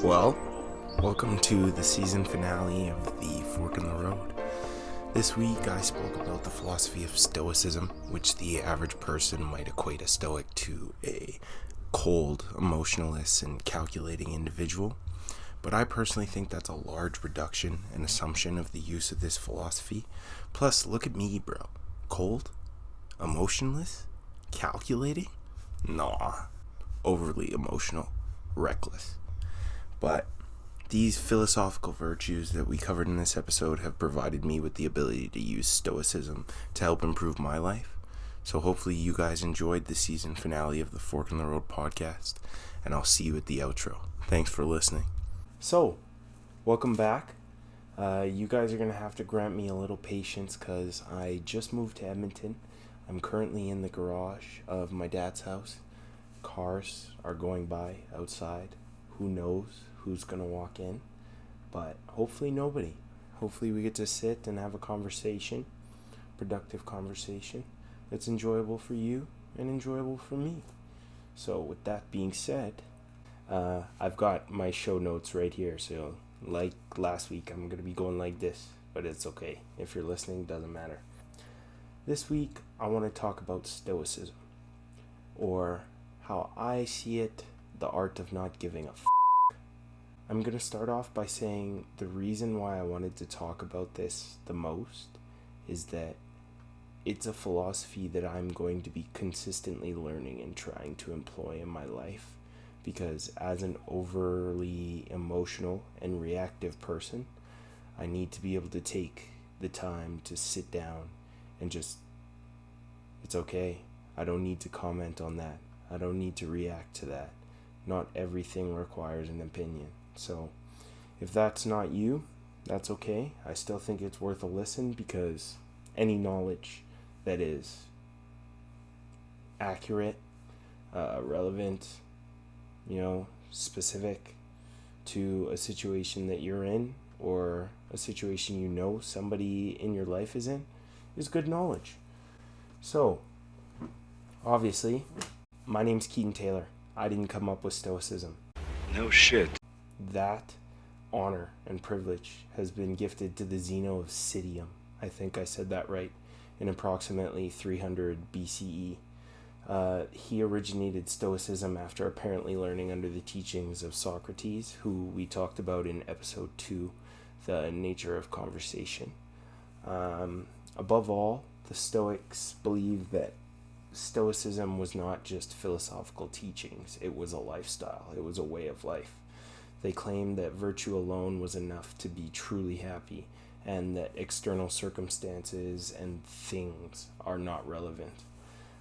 Well, welcome to the season finale of The Fork in the Road. This week I spoke about the philosophy of Stoicism, which the average person might equate a Stoic to a cold, emotionless, and calculating individual. But I personally think that's a large reduction and assumption of the use of this philosophy. Plus, look at me, bro. Cold? Emotionless? Calculating? Nah. Overly emotional. Reckless. But these philosophical virtues that we covered in this episode have provided me with the ability to use Stoicism to help improve my life. So hopefully you guys enjoyed the season finale of the Fork in the Road podcast, and I'll see you at the outro. Thanks for listening. So, welcome back. You guys are going to have to grant me a little patience because I just moved to Edmonton. I'm currently in the garage of my dad's house. Cars are going by outside. Who knows who's going to walk in, but hopefully nobody. Hopefully we get to sit and have a conversation, productive conversation that's enjoyable for you and enjoyable for me. So with that being said, I've got my show notes right here. So like last week, I'm going to be going like this, but it's okay. If you're listening, it doesn't matter. This week, I want to talk about Stoicism, or how I see it, the art of not giving a f***. I'm going to start off by saying the reason why I wanted to talk about this the most is that it's a philosophy that I'm going to be consistently learning and trying to employ in my life, because as an overly emotional and reactive person, I need to be able to take the time to sit down and just, it's okay. I don't need to comment on that. I don't need to react to that. Not everything requires an opinion. So if that's not you, that's okay. I still think it's worth a listen, because any knowledge that is accurate, relevant, specific to a situation that you're in, or a situation somebody in your life is in, is good knowledge. So, obviously, my name's Keaton Taylor. I didn't come up with Stoicism. No shit. That honor and privilege has been gifted to the Zeno of Cidium. I think I said that right. In approximately 300 BCE. He originated Stoicism after apparently learning under the teachings of Socrates, who we talked about in episode 2, The Nature of Conversation. Above all, the Stoics believed that Stoicism was not just philosophical teachings, it was a lifestyle, it was a way of life. They claimed that virtue alone was enough to be truly happy, and that external circumstances and things are not relevant.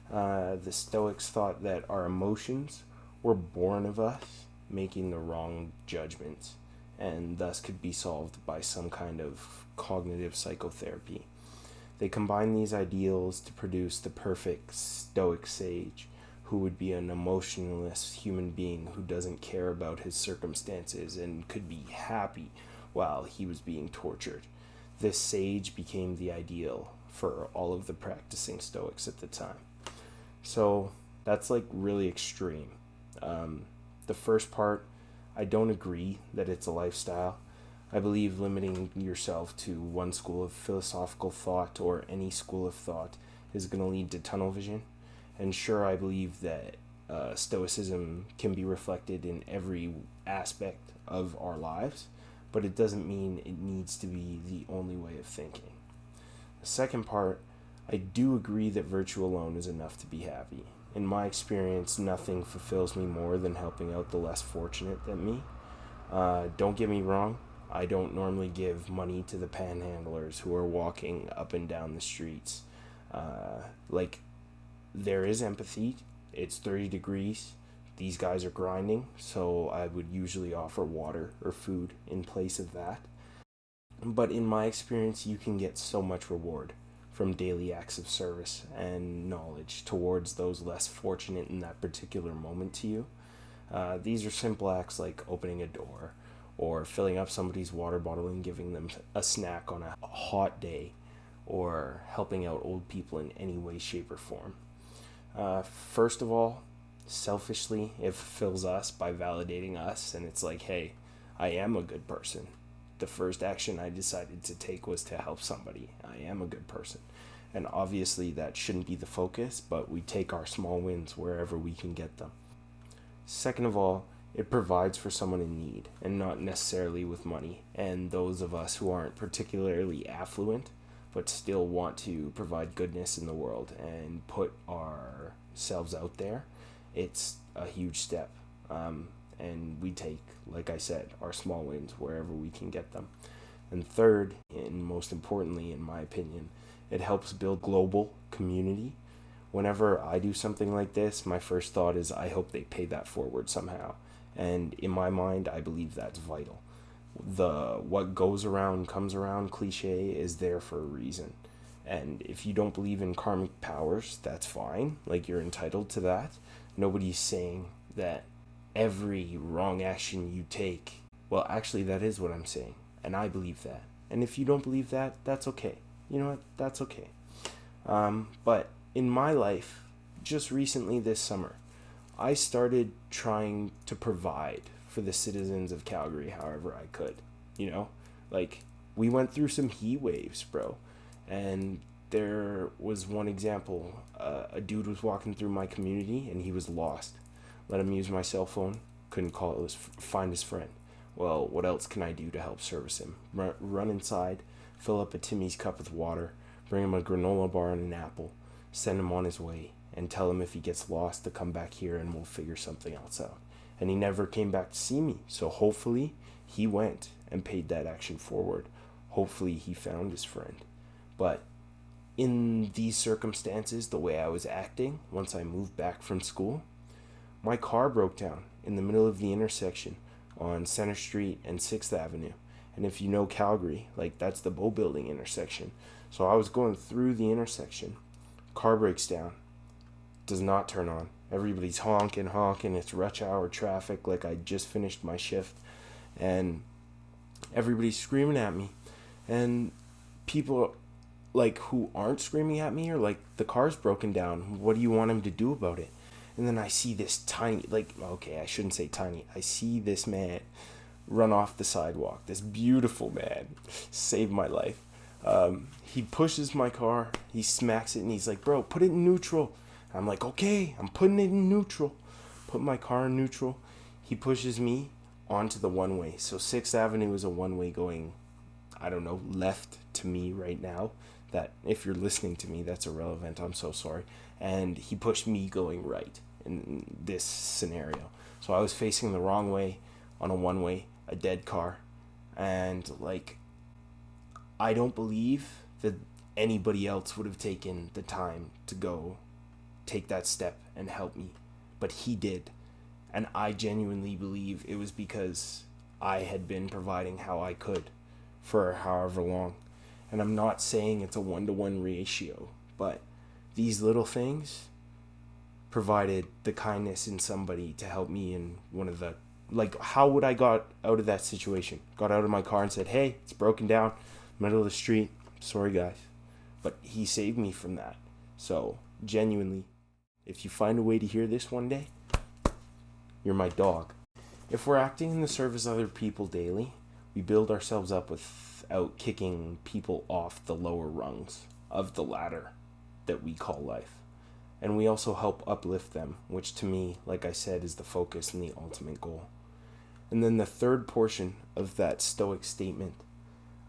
The Stoics thought that our emotions were born of us making the wrong judgments, and thus could be solved by some kind of cognitive psychotherapy. They combined these ideals to produce the perfect Stoic sage, who would be an emotionless human being who doesn't care about his circumstances and could be happy while he was being tortured. This sage became the ideal for all of the practicing Stoics at the time. So that's really extreme. The first part, I don't agree that it's a lifestyle. I believe limiting yourself to one school of philosophical thought or any school of thought is going to lead to tunnel vision. And sure, I believe that Stoicism can be reflected in every aspect of our lives, but it doesn't mean it needs to be the only way of thinking. The second part, I do agree that virtue alone is enough to be happy. In my experience, nothing fulfills me more than helping out the less fortunate than me. Don't get me wrong, I don't normally give money to the panhandlers who are walking up and down the streets. There is empathy. It's 30 degrees. These guys are grinding, so I would usually offer water or food in place of that. But in my experience, you can get so much reward from daily acts of service and knowledge towards those less fortunate in that particular moment to you. These are simple acts like opening a door, or filling up somebody's water bottle and giving them a snack on a hot day, or helping out old people in any way, shape, or form. First of all, selfishly, it fulfills us by validating us, and it's like, hey, I am a good person. The first action I decided to take was to help somebody. I am a good person. And obviously that shouldn't be the focus, but we take our small wins wherever we can get them. Second of all, it provides for someone in need, and not necessarily with money. And those of us who aren't particularly affluent, but still want to provide goodness in the world and put ourselves out there, it's a huge step. And we take, like I said, our small wins wherever we can get them. And third, and most importantly, in my opinion, it helps build global community. Whenever I do something like this, my first thought is I hope they pay that forward somehow. And in my mind, I believe that's vital. The what goes around comes around cliche is there for a reason. And if you don't believe in karmic powers, that's fine. Like, you're entitled to that. Nobody's saying that every wrong action you take, well, actually, that is what I'm saying. And I believe that. And if you don't believe that, that's okay. You know what? That's okay. But in my life, just recently this summer, I started trying to provide for the citizens of Calgary however I could. You know, like, we went through some heat waves, bro. And there was one example. A dude was walking through my community and he was lost. Let him use my cell phone. Couldn't find his friend. Well, what else can I do to help service him? Run inside, fill up a Timmy's cup with water, bring him a granola bar and an apple, send him on his way, and tell him if he gets lost to come back here and we'll figure something else out. And he never came back to see me. So hopefully he went and paid that action forward. Hopefully he found his friend. But in these circumstances, the way I was acting once I moved back from school, my car broke down in the middle of the intersection on Center Street and 6th Avenue. And if you know Calgary, like, that's the Bow Building intersection. So I was going through the intersection. Car breaks down. Does not turn on. Everybody's honking. It's rush hour traffic, like I just finished my shift. And everybody's screaming at me. And people, like, who aren't screaming at me are like, the car's broken down. What do you want him to do about it? And then I see this tiny, like, okay, I shouldn't say tiny. I see this man run off the sidewalk. This beautiful man saved my life. He pushes my car. He smacks it and he's like, bro, put it in neutral. I'm like, okay, I'm putting it in neutral. Put my car in neutral. He pushes me onto the one-way. So 6th Avenue is a one-way going, I don't know, left to me right now. That, if you're listening to me, that's irrelevant. I'm so sorry. And he pushed me going right in this scenario. So I was facing the wrong way on a one-way, a dead car. And, like, I don't believe that anybody else would have taken the time to go take that step and help me. But he did. And I genuinely believe it was because I had been providing how I could for however long. And I'm not saying it's a 1-to-1 ratio, but these little things provided the kindness in somebody to help me in one of the, like, how would I got out of that situation? Got out of my car and said, hey, it's broken down, middle of the street, sorry guys. But he saved me from that. So genuinely, if you find a way to hear this one day, you're my dog. If we're acting in the service of other people daily, we build ourselves up without kicking people off the lower rungs of the ladder that we call life. And we also help uplift them, which to me, like I said, is the focus and the ultimate goal. And then the third portion of that Stoic statement,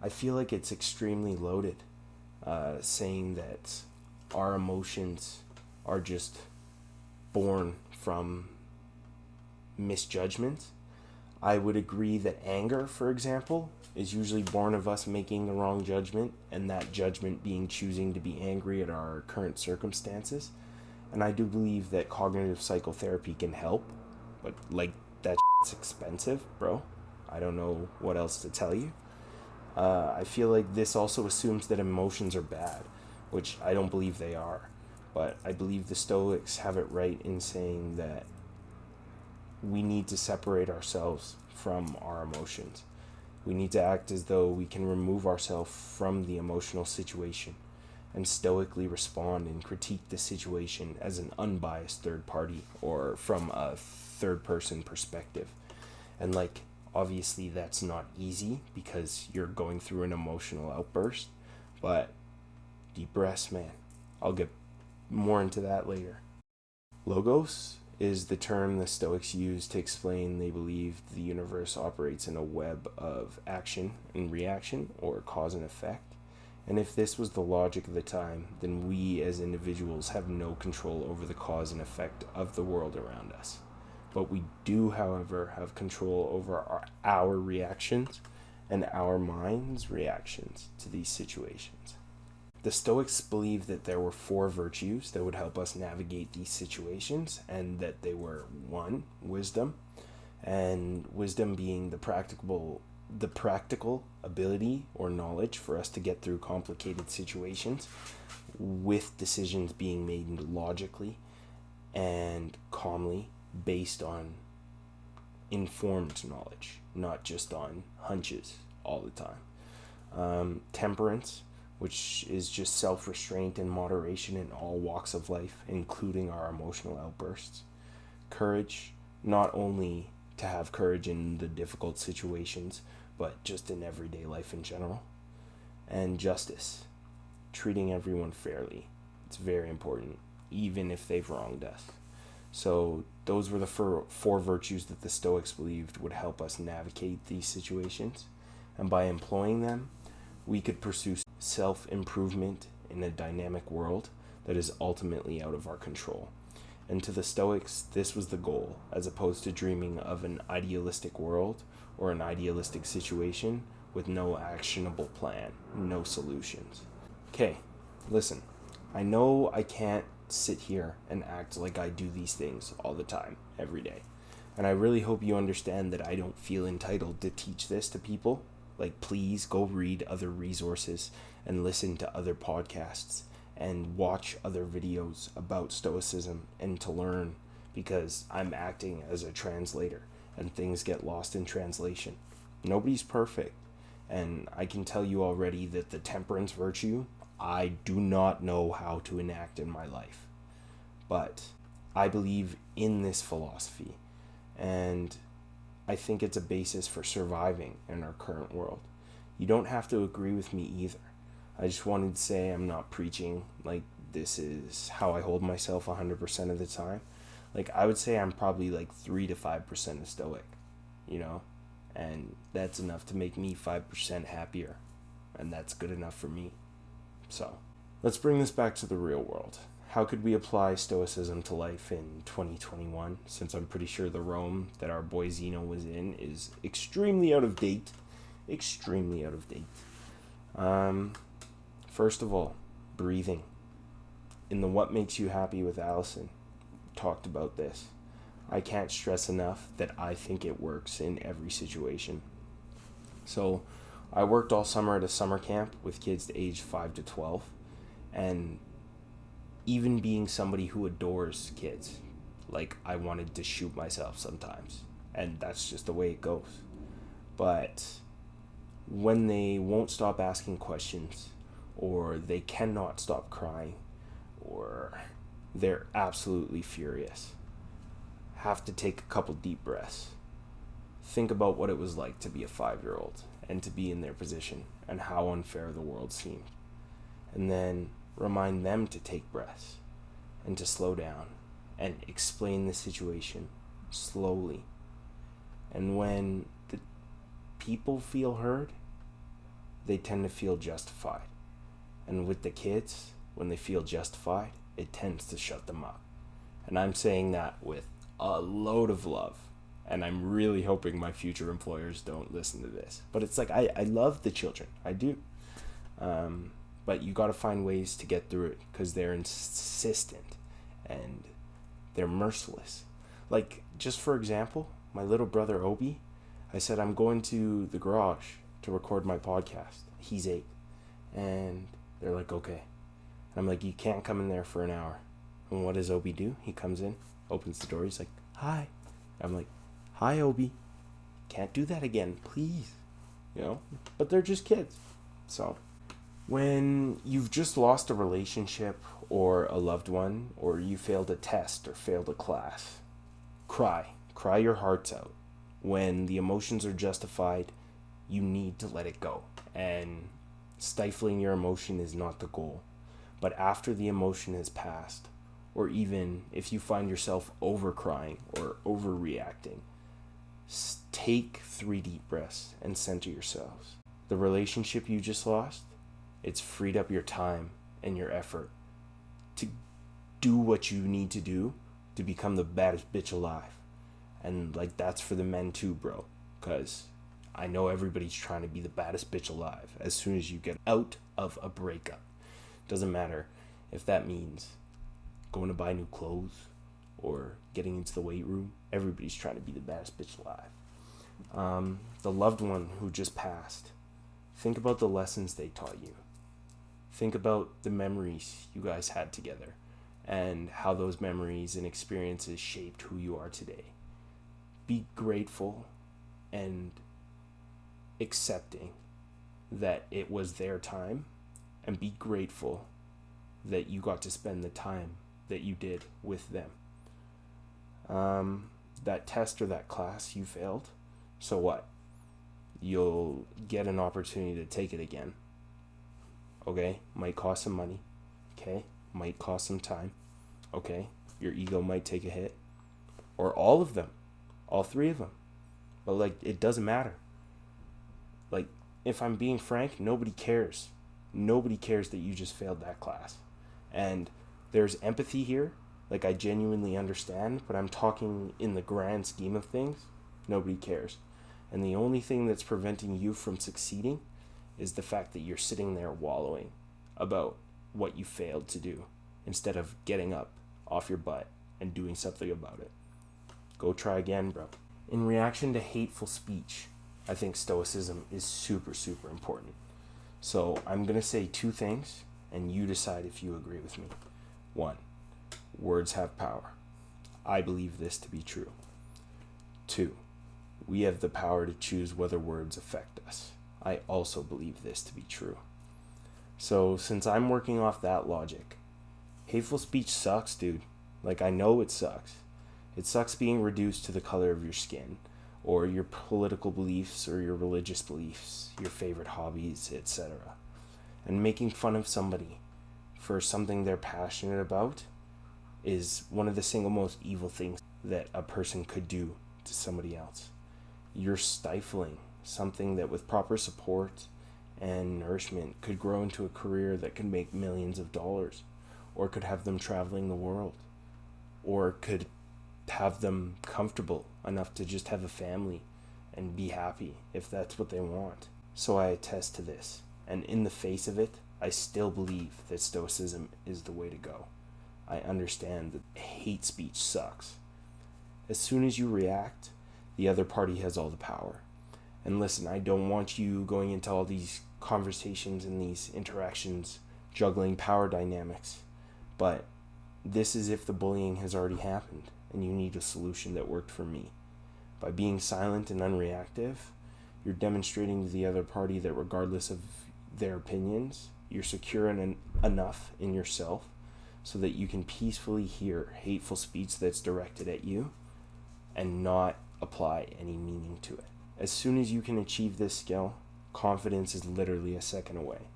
I feel like it's extremely loaded, saying that our emotions are just born from misjudgments. I would agree that anger, for example, is usually born of us making the wrong judgment, and that judgment being choosing to be angry at our current circumstances. And I do believe that cognitive psychotherapy can help, but, like, that shit's expensive, bro. I don't know what else to tell you. I feel like this also assumes that emotions are bad, which I don't believe they are. But I believe the Stoics have it right in saying that we need to separate ourselves from our emotions. We need to act as though we can remove ourselves from the emotional situation and stoically respond and critique the situation as an unbiased third party or from a third person perspective. And, like, Obviously, that's not easy because you're going through an emotional outburst, but deep breaths, man. I'll get more into that later. Logos is the term the Stoics use to explain they believe the universe operates in a web of action and reaction, or cause and effect. And if this was the logic of the time, then we as individuals have no control over the cause and effect of the world around us. But we do, however, have control over our reactions and our mind's reactions to these situations. The Stoics believed that there were 4 virtues that would help us navigate these situations, and that they were 1, wisdom, and wisdom being the practical ability or knowledge for us to get through complicated situations, with decisions being made logically and calmly based on informed knowledge, not just on hunches all the time. Temperance, which is just self-restraint and moderation in all walks of life, including our emotional outbursts. Courage, not only to have courage in the difficult situations, but just in everyday life in general. And justice, treating everyone fairly. It's very important, even if they've wronged us. So those were the 4 virtues that the Stoics believed would help us navigate these situations. And by employing them, we could pursue self-improvement in a dynamic world that is ultimately out of our control. And to the Stoics, this was the goal, as opposed to dreaming of an idealistic world or an idealistic situation with no actionable plan, no solutions. Okay, listen, I know I can't sit here and act like I do these things all the time, every day. And I really hope you understand that I don't feel entitled to teach this to people. Like, please go read other resources and listen to other podcasts and watch other videos about Stoicism and to learn, because I'm acting as a translator and things get lost in translation. Nobody's perfect, and I can tell you already that the temperance virtue, I do not know how to enact in my life. But I believe in this philosophy, and I think it's a basis for surviving in our current world. You don't have to agree with me either. I just wanted to say I'm not preaching like this is how I hold myself 100% of the time. Like, I would say I'm probably like 3 to 5% a Stoic, and that's enough to make me 5% happier, and that's good enough for me. So let's bring this back to the real world. How could we apply Stoicism to life in 2021, since I'm pretty sure the Rome that our boy Zeno was in is extremely out of date. First of all, breathing. In the What Makes You Happy with Allison, talked about this. I can't stress enough that I think it works in every situation. So I worked all summer at a summer camp with kids aged 5 to 12, and even being somebody who adores kids, like, I wanted to shoot myself sometimes, and that's just the way it goes. But when they won't stop asking questions, or they cannot stop crying, or they're absolutely furious, have to take a couple deep breaths. Think about what it was like to be a 5-year-old and to be in their position, and how unfair the world seemed. And then remind them to take breaths and to slow down and explain the situation slowly. And when the people feel heard, they tend to feel justified. And with the kids, when they feel justified, it tends to shut them up. And I'm saying that with a load of love. And I'm really hoping my future employers don't listen to this. But it's like, I love the children. I do. But you got to find ways to get through it, because they're insistent and they're merciless. Like, just for example, my little brother Obi, I said, I'm going to the garage to record my podcast. He's 8. And they're like, okay. And I'm like, you can't come in there for an hour. And what does Obi do? He comes in, opens the door. He's like, hi. I'm like, hi, Obi. Can't do that again, please. But they're just kids. So when you've just lost a relationship or a loved one, or you failed a test or failed a class, cry your hearts out. When the emotions are justified, you need to let it go. And stifling your emotion is not the goal. But after the emotion has passed, or even if you find yourself overcrying or overreacting, take 3 deep breaths and center yourselves. The relationship you just lost, it's freed up your time and your effort to do what you need to do to become the baddest bitch alive. And like, that's for the men too, bro, because I know everybody's trying to be the baddest bitch alive as soon as you get out of a breakup. Doesn't matter if that means going to buy new clothes or getting into the weight room. Everybody's trying to be the baddest bitch alive. The loved one who just passed, think about the lessons they taught you. Think about the memories you guys had together and how those memories and experiences shaped who you are today. Be grateful and accepting that it was their time, and be grateful that you got to spend the time that you did with them. That test or that class you failed, so what? You'll get an opportunity to take it again. Okay? Might cost some money. Okay? Might cost some time. Okay? Your ego might take a hit. Or all of them. All 3 of them. But like, it doesn't matter. Like, if I'm being frank, nobody cares. Nobody cares that you just failed that class. And there's empathy here. Like, I genuinely understand, but I'm talking in the grand scheme of things. Nobody cares. And the only thing that's preventing you from succeeding is the fact that you're sitting there wallowing about what you failed to do instead of getting up off your butt and doing something about it. Go try again, bro. In reaction to hateful speech, I think Stoicism is super, super important. So I'm going to say 2 things, and you decide if you agree with me. 1, words have power. I believe this to be true. 2, we have the power to choose whether words affect us. I also believe this to be true. So since I'm working off that logic, hateful speech sucks, dude. Like, I know it sucks. It sucks being reduced to the color of your skin, or your political beliefs, or your religious beliefs, your favorite hobbies, etc. And making fun of somebody for something they're passionate about is one of the single most evil things that a person could do to somebody else. You're stifling something that with proper support and nourishment could grow into a career that could make millions of dollars, or could have them traveling the world, or could have them comfortable enough to just have a family and be happy if that's what they want. So I attest to this, and in the face of it, I still believe that Stoicism is the way to go. I understand that hate speech sucks. As soon as you react, the other party has all the power. And listen, I don't want you going into all these conversations and these interactions juggling power dynamics, but this is if the bullying has already happened and you need a solution that worked for me. By being silent and unreactive, you're demonstrating to the other party that regardless of their opinions, you're secure enough in yourself so that you can peacefully hear hateful speech that's directed at you and not apply any meaning to it. As soon as you can achieve this skill, confidence is literally a second away.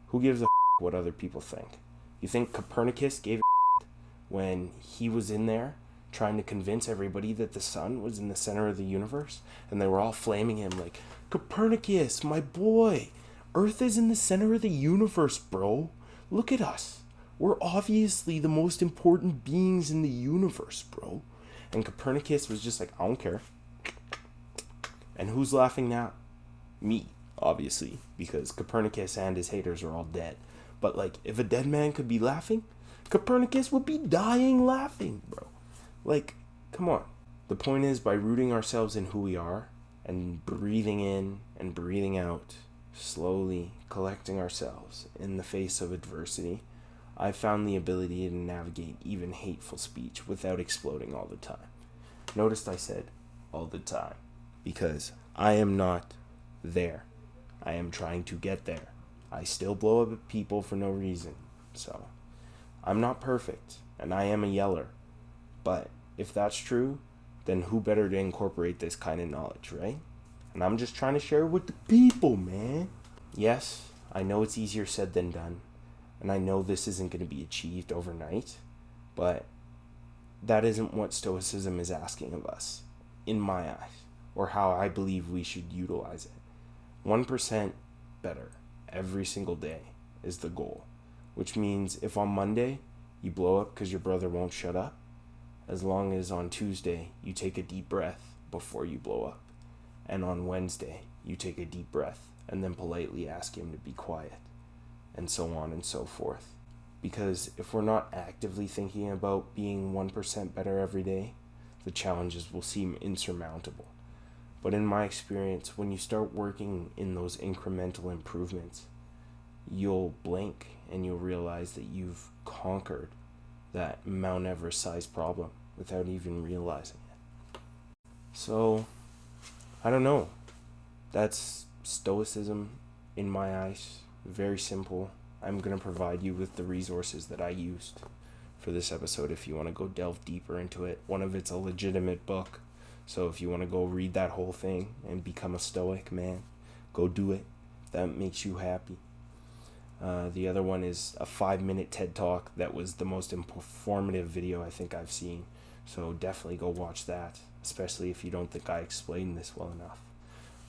Who gives a what other people think? You think Copernicus gave a when he was in there trying to convince everybody that the sun was in the center of the universe, and they were all flaming him like, Copernicus, my boy, Earth is in the center of the universe, bro. Look at us. We're obviously the most important beings in the universe, bro. And Copernicus was just like, I don't care. And who's laughing now? Me, obviously, because Copernicus and his haters are all dead. But like, if a dead man could be laughing, Copernicus would be dying laughing, bro. Like, come on. The point is, by rooting ourselves in who we are and breathing in and breathing out, slowly collecting ourselves in the face of adversity, I've found the ability to navigate even hateful speech without exploding all the time. Notice I said all the time, because I am not there. I am trying to get there. I still blow up at people for no reason. So, I'm not perfect, and I am a yeller. But if that's true, then who better to incorporate this kind of knowledge, right? And I'm just trying to share it with the people, man. Yes, I know it's easier said than done, and I know this isn't going to be achieved overnight, but that isn't what Stoicism is asking of us, in my eyes, or how I believe we should utilize it. 1% better every single day is the goal, which means if on Monday you blow up because your brother won't shut up, as long as on Tuesday you take a deep breath before you blow up, and on Wednesday you take a deep breath and then politely ask him to be quiet, and so on and so forth. Because if we're not actively thinking about being 1% better every day, the challenges will seem insurmountable. But in my experience, when you start working in those incremental improvements, you'll blink and you'll realize that you've conquered that Mount Everest sized problem without even realizing it. So, I don't know. That's Stoicism in my eyes. Very simple. I'm going to provide you with the resources that I used for this episode if you want to go delve deeper into it. One of it's a legitimate book. So if you want to go read that whole thing and become a Stoic, man, go do it. If that makes you happy. The other one is a 5-minute TED Talk that was the most informative video I think I've seen. So definitely go watch that, especially if you don't think I explained this well enough.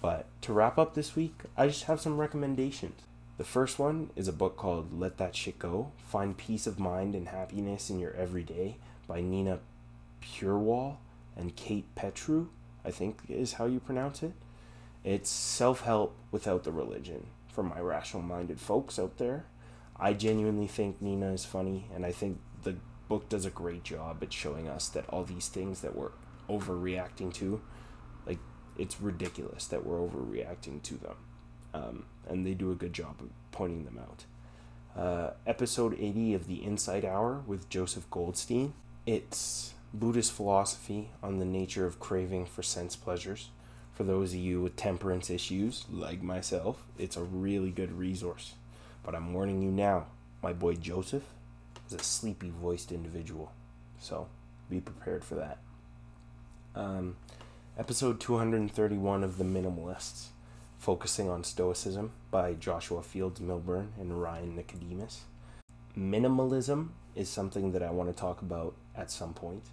But to wrap up this week, I just have some recommendations. The first one is a book called Let That Shit Go, Find Peace of Mind and Happiness in Your Everyday by Nina Purewall and Kate Petru, I think is how you pronounce it. It's self-help without the religion for my rational-minded folks out there. I genuinely think Nina is funny, and I think the book does a great job at showing us that all these things that we're overreacting to, like, it's ridiculous that we're overreacting to them. And they do a good job of pointing them out. Episode 80 of the Insight Hour with Joseph Goldstein. It's Buddhist philosophy on the nature of craving for sense pleasures. For those of you with temperance issues, like myself, it's a really good resource. But I'm warning you now, my boy Joseph is a sleepy-voiced individual. So, be prepared for that. Episode 231 of the Minimalists, focusing on Stoicism by Joshua Fields Milburn and Ryan Nicodemus. Minimalism is something that I want to talk about at some point,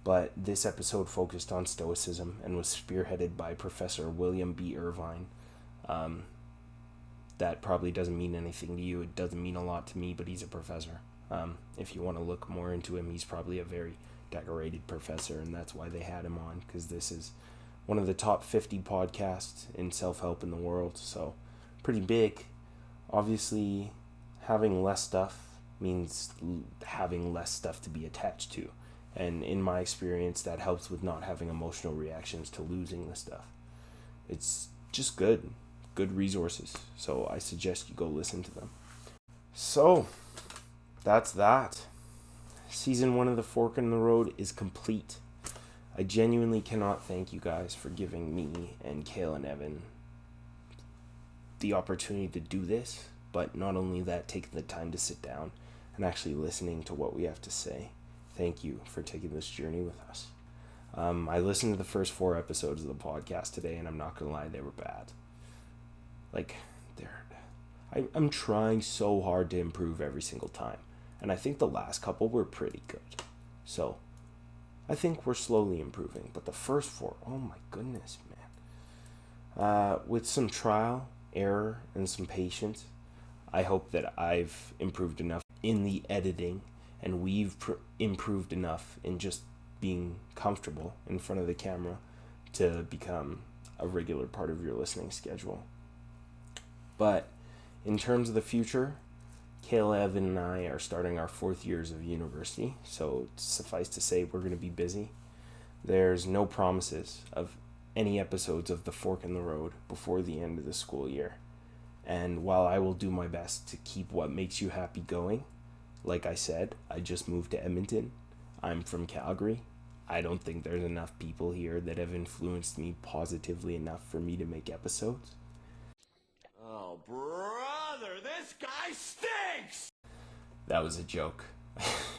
but this episode focused on Stoicism and was spearheaded by Professor William B. Irvine. That probably doesn't mean anything to you. It doesn't mean a lot to me, but he's a professor. If you want to look more into him, he's probably a very decorated professor, and that's why they had him on, because this is one of the top 50 podcasts in self-help in the world, so pretty big. Obviously, having less stuff means having less stuff to be attached to, and in my experience, that helps with not having emotional reactions to losing the stuff. It's just good resources, so I suggest you go listen to them. So, that's that. Season 1 of The Fork in the Road is complete. I genuinely cannot thank you guys for giving me and Kale and Evan the opportunity to do this, but not only that, taking the time to sit down and actually listening to what we have to say. Thank you for taking this journey with us. I listened to the first 4 episodes of the podcast today, and I'm not going to lie, they were bad. I'm trying so hard to improve every single time, and I think the last couple were pretty good. So, I think we're slowly improving, but the first 4, oh my goodness, man. With some trial, error, and some patience, I hope that I've improved enough in the editing, and we've improved enough in just being comfortable in front of the camera to become a regular part of your listening schedule. But in terms of the future, Kale, Evan, and I are starting our 4th years of university, so suffice to say we're going to be busy. There's no promises of any episodes of The Fork in the Road before the end of the school year. And while I will do my best to keep what makes you happy going, like I said, I just moved to Edmonton. I'm from Calgary. I don't think there's enough people here that have influenced me positively enough for me to make episodes. Oh, brother, this guy stinks! That was a joke.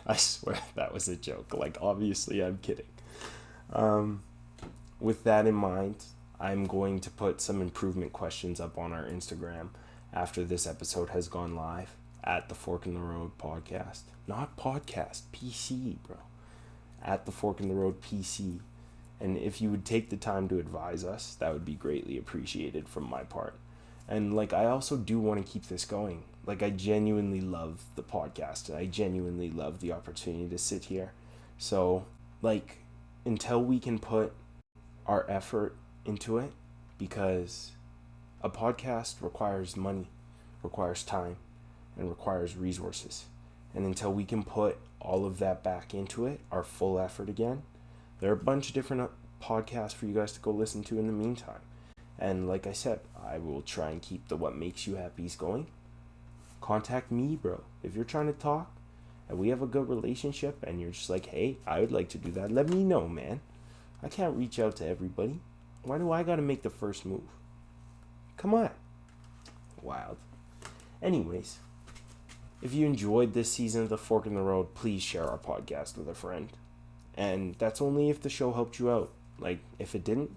I swear that was a joke. Like, obviously I'm kidding. with that in mind, I'm going to put some improvement questions up on our Instagram after this episode has gone live at the Fork in the Road podcast. Not podcast, PC, bro. At the Fork in the Road PC. And if you would take the time to advise us, that would be greatly appreciated from my part. And like, I also do want to keep this going. Like, I genuinely love the podcast. I genuinely love the opportunity to sit here. So, like, until we can put our effort into it, because a podcast requires money, requires time, and requires resources. And until we can put all of that back into it, our full effort again, there are a bunch of different podcasts for you guys to go listen to in the meantime. And like I said, I will try and keep the What Makes You Happy's going. Contact me, bro. If you're trying to talk and we have a good relationship and you're just like, hey, I would like to do that, let me know, man. I can't reach out to everybody. Why do I gotta make the first move? Come on. Wild. Anyways, if you enjoyed this season of The Fork in the Road, please share our podcast with a friend. And that's only if the show helped you out. Like, if it didn't,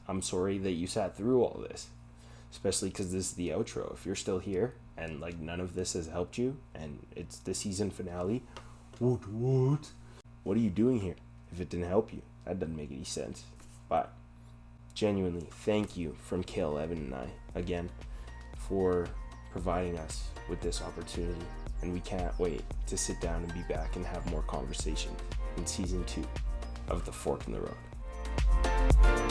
I'm sorry that you sat through all this. Especially because this is the outro. If you're still here and like none of this has helped you and it's the season finale, what are you doing here if it didn't help you? That doesn't make any sense. But genuinely, thank you from Kale, Evan, and I again for providing us with this opportunity. And we can't wait to sit down and be back and have more conversations in season 2 of The Fork in the Road.